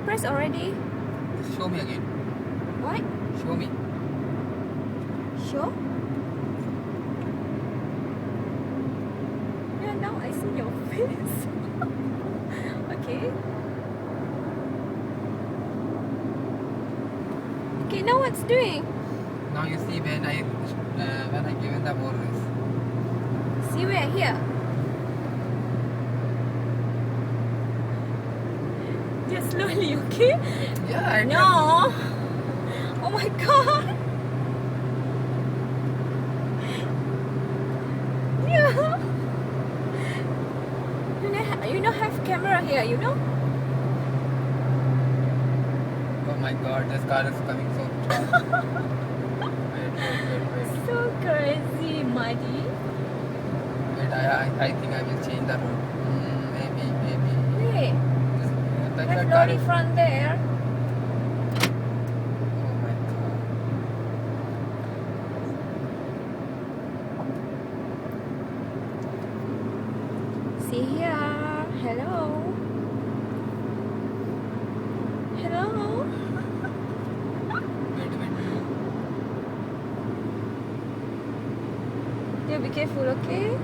press already? Show me again. What? Show me. Sure? Yeah, now I see your face. Okay. Okay, now what's doing? Now you see when I given the borders. See where? Here. Just slowly, okay? Yeah, I No. Oh my god. Yeah. You don't have camera here, you know? Oh my god, this car is coming so fast. Wait. So crazy, Muddy. Wait, I think I will change the road. Maybe. Wait, The there's car lorry is- front there. Oh my god. See here. Hello. Hello. Wait. Yeah, be careful, okay? Yeah.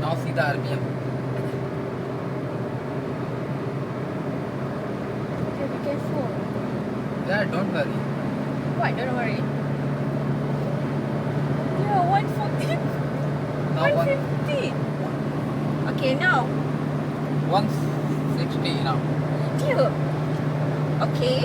Now see the RPM. Okay, be careful. Yeah, don't worry. What? Don't worry. Yeah, 140. Now 150. Okay, now. 160 now. Dear. Okay.